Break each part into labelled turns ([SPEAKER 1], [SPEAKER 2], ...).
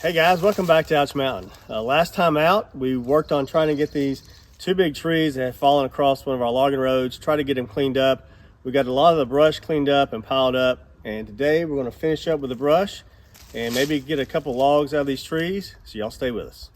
[SPEAKER 1] Hey guys, welcome back to Ouch Mountain. Last time out, we worked on trying to get these two big trees that had fallen across one of our logging roads, try to get them cleaned up. We got a lot of the brush cleaned up and piled up, and today we're going to finish up with the brush and maybe get a couple logs out of these trees, so y'all stay with us.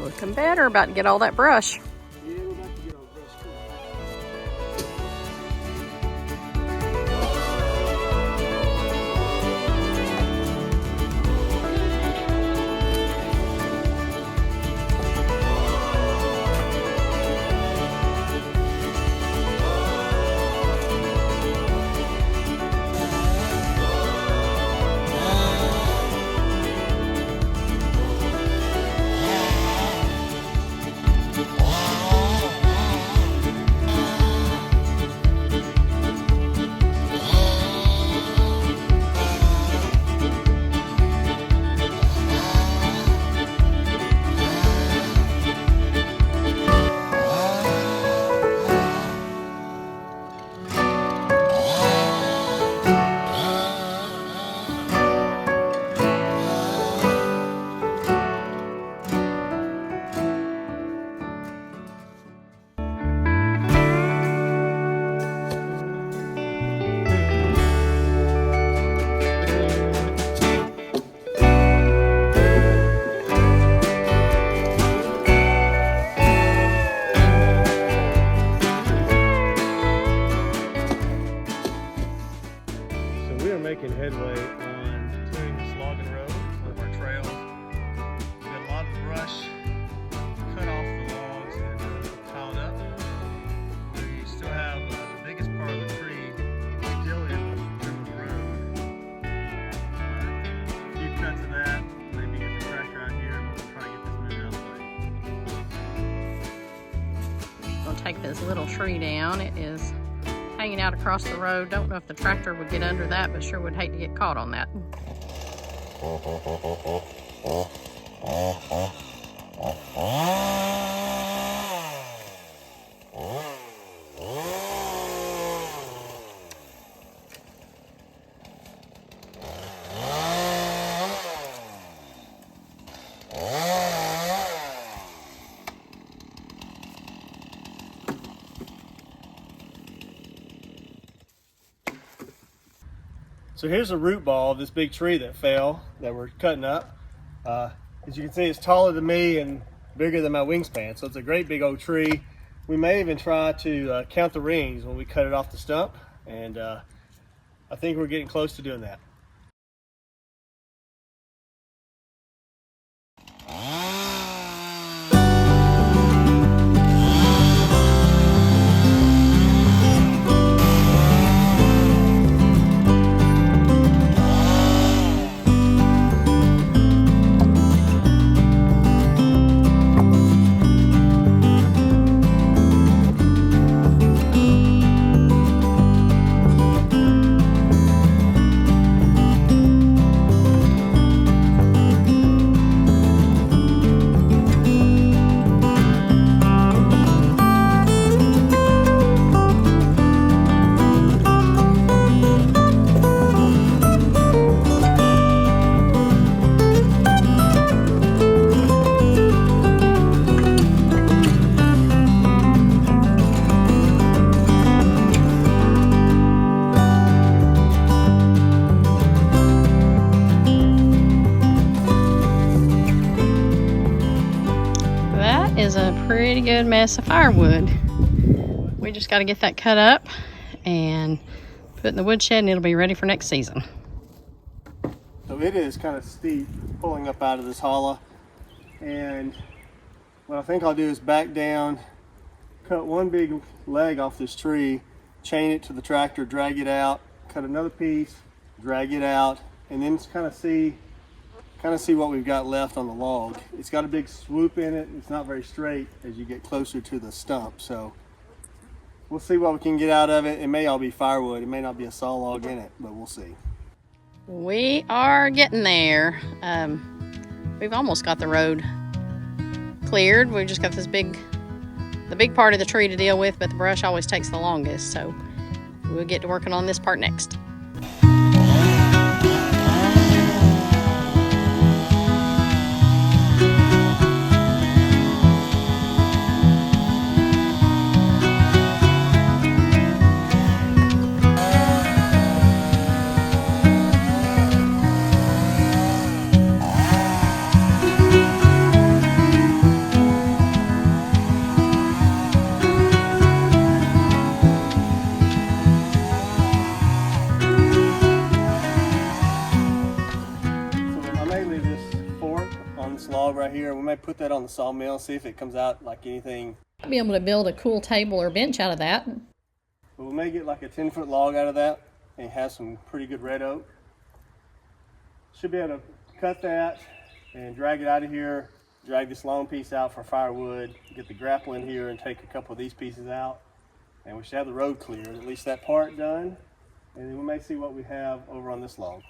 [SPEAKER 2] Looking better, about to get all that brush.
[SPEAKER 1] Yeah, we're about to get all brush too. Making headway on clearing this logging road, one of our trails. We've got a lot of the brush cut off the logs and piled up. We still have the biggest part of the tree still in the road. A few cuts of that, maybe get the tractor out here and we'll try to get this moved out of the way.
[SPEAKER 2] We'll take this little tree down. It is hanging out across the road. Don't know if the tractor would get under that, but sure would hate to get caught on that.
[SPEAKER 1] So here's a root ball of this big tree that fell that we're cutting up. As you can see, it's taller than me and bigger than my wingspan, so it's a great big old tree. We may even try to count the rings when we cut it off the stump, and I think we're getting close to doing that.
[SPEAKER 2] Is a pretty good mess of firewood. We just got to get that cut up and put in the woodshed, and it'll be ready for next season.
[SPEAKER 1] So it is kind of steep pulling up out of this hollow, and what I think I'll do is back down, cut one big leg off this tree, chain it to the tractor, drag it out, cut another piece, drag it out, and then just kind of see what we've got left on the log. It's got a big swoop in it. It's not very straight as you get closer to the stump, so we'll see what we can get out of it. It may all be firewood. It may not be a saw log in it, but we'll see.
[SPEAKER 2] We are getting there. We've almost got the road cleared. We've just got the big part of the tree to deal with, but the brush always takes the longest, so we'll get to working on this part next.
[SPEAKER 1] log right here. We may put that on the sawmill, see if it comes out like anything.
[SPEAKER 2] I'll be able to build a cool table or bench out of that.
[SPEAKER 1] But we may get like a 10-foot log out of that and have some pretty good red oak. Should be able to cut that and drag it out of here, drag this long piece out for firewood, get the grapple in here and take a couple of these pieces out. And we should have the road cleared, at least that part done. And then we may see what we have over on this log.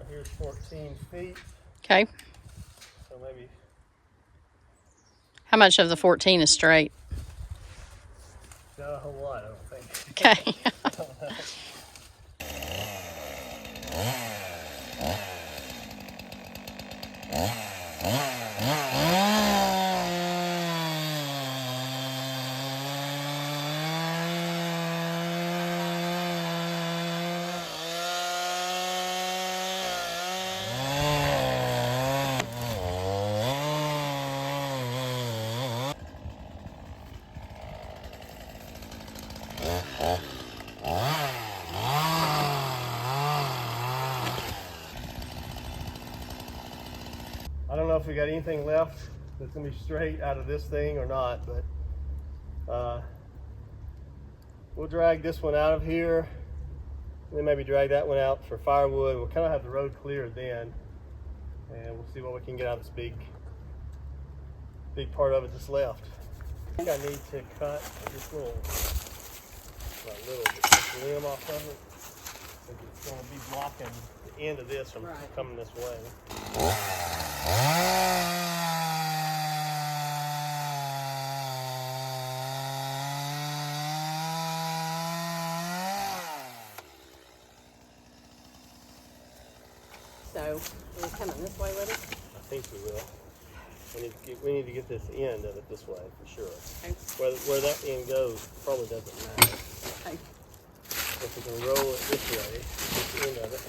[SPEAKER 1] Here's 14 feet.
[SPEAKER 2] Okay.
[SPEAKER 1] So maybe.
[SPEAKER 2] How much of the 14 is straight?
[SPEAKER 1] Not a whole lot, I don't think.
[SPEAKER 2] Okay.
[SPEAKER 1] I don't know. I don't know if we got anything left that's gonna be straight out of this thing or not, but we'll drag this one out of here, and then maybe drag that one out for firewood. We'll kind of have the road cleared then, and we'll see what we can get out of this big part of it that's left. I think I need to cut this little limb off of it, because it's going to be blocking the end of this from coming this way.
[SPEAKER 2] So, are we coming this way with it?
[SPEAKER 1] I think we will. We need to get this end of it this way for sure.
[SPEAKER 2] Okay.
[SPEAKER 1] Where that end goes probably doesn't matter.
[SPEAKER 2] Okay.
[SPEAKER 1] If we can roll it this way, this end of it.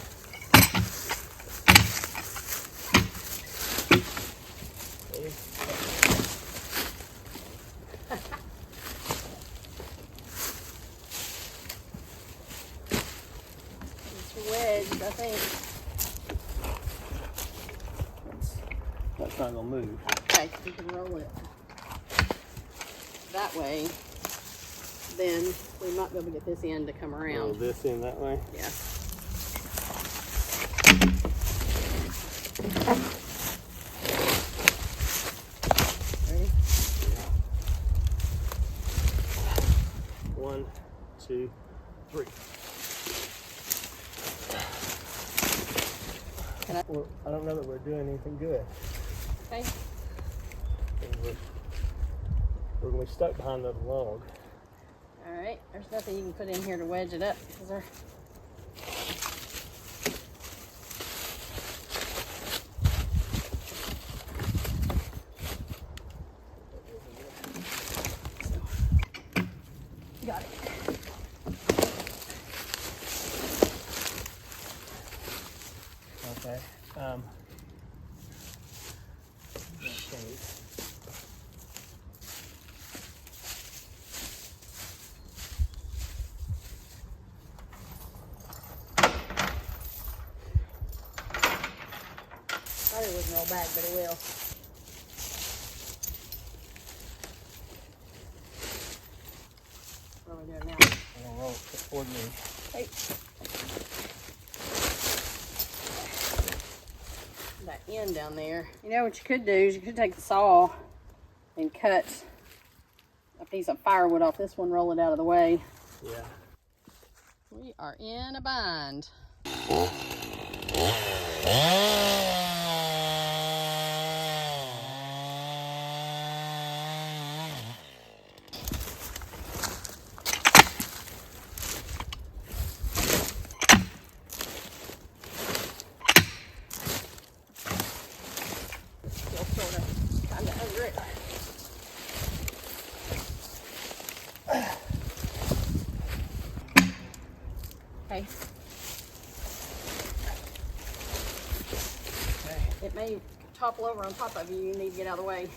[SPEAKER 2] It's wedged, I think.
[SPEAKER 1] That's not gonna move.
[SPEAKER 2] Okay, you can roll it that way. Then we might be able to get this end to come around.
[SPEAKER 1] Roll this in that way.
[SPEAKER 2] Yeah. Ready?
[SPEAKER 1] Yeah. 1, 2, 3. Well, I don't know that we're doing anything good.
[SPEAKER 2] Okay.
[SPEAKER 1] We're going to be stuck behind the log.
[SPEAKER 2] All right. There's nothing you can put in here to wedge it up, is there? Got it.
[SPEAKER 1] Okay.
[SPEAKER 2] Probably wouldn't roll back, but it will. What are we doing now?
[SPEAKER 1] I'm going to roll it toward me.
[SPEAKER 2] Hey. That end down there. You know what you could do is you could take the saw and cut a piece of firewood off this one, roll it out of the way.
[SPEAKER 1] Yeah.
[SPEAKER 2] We are in a bind. Still sort of kind of under it. Okay. It may topple over on top of you. You need to get out of the way.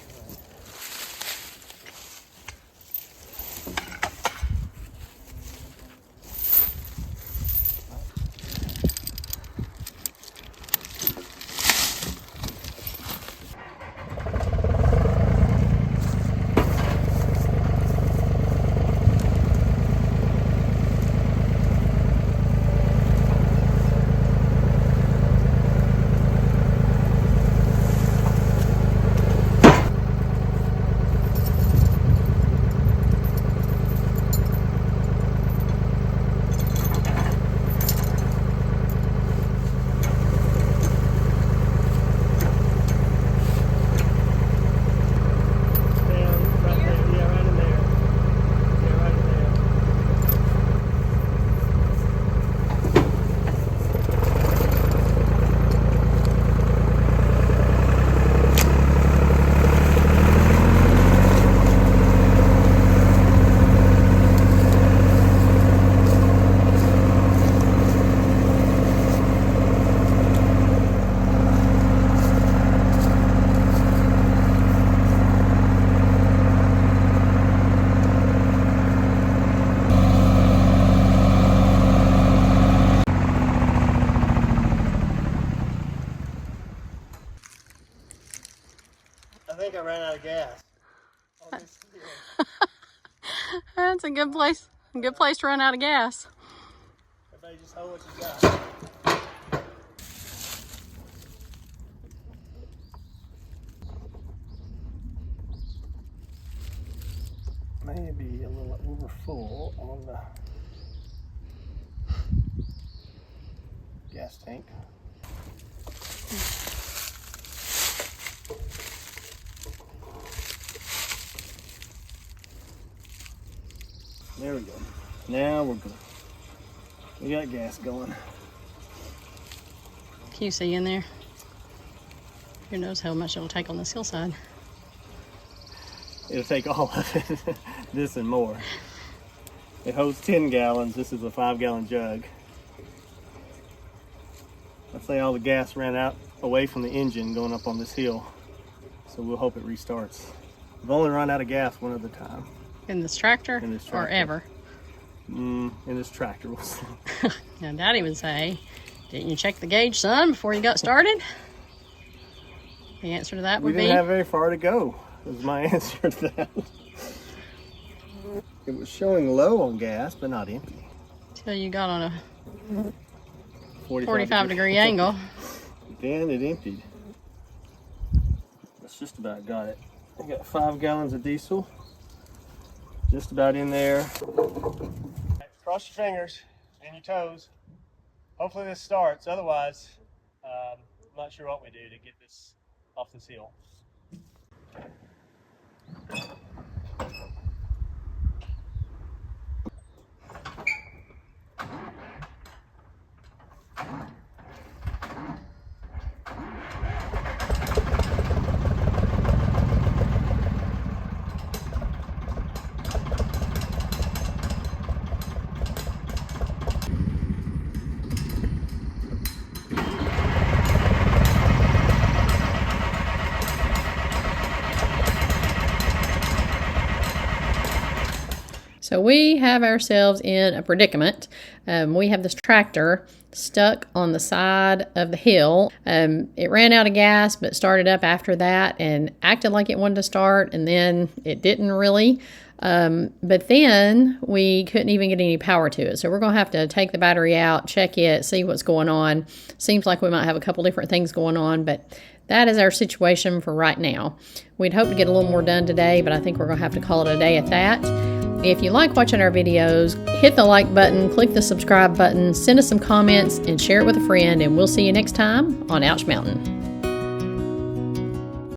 [SPEAKER 1] I think I ran out of gas.
[SPEAKER 2] That's a good place. A good place to run out of gas.
[SPEAKER 1] Everybody just hold what you got. Maybe a little over full on the gas tank. There we go. Now we're good. We got gas going.
[SPEAKER 2] Can you see in there? Who knows how much it'll take on this hillside.
[SPEAKER 1] It'll take all of it. This and more. It holds 10 gallons. This is a 5-gallon jug. I'd say all the gas ran out away from the engine going up on this hill. So we'll hope it restarts. We've only run out of gas one other time.
[SPEAKER 2] In this tractor?
[SPEAKER 1] In this tractor.
[SPEAKER 2] Or ever?
[SPEAKER 1] In this tractor.
[SPEAKER 2] Now, Daddy would say, didn't you check the gauge, son, before you got started? The answer to that would be...
[SPEAKER 1] We didn't have very far to go, is my answer to that. It was showing low on gas, but not empty.
[SPEAKER 2] Till you got on a
[SPEAKER 1] 45
[SPEAKER 2] degree angle.
[SPEAKER 1] Then it emptied. That's just about got it. I got 5 gallons of diesel. Just about in there. Cross your fingers and your toes. Hopefully this starts. Otherwise, I'm not sure what we do to get this off this hill.
[SPEAKER 2] So we have ourselves in a predicament. We have this tractor stuck on the side of the hill. It ran out of gas, but started up after that and acted like it wanted to start, and then it didn't really. But then we couldn't even get any power to it. So we're going to have to take the battery out, check it, see what's going on. Seems like we might have a couple different things going on, but that is our situation for right now. We'd hope to get a little more done today, but I think we're going to have to call it a day at that. If you like watching our videos, hit the like button, click the subscribe button, send us some comments, and share it with a friend, and we'll see you next time on Ouch Mountain.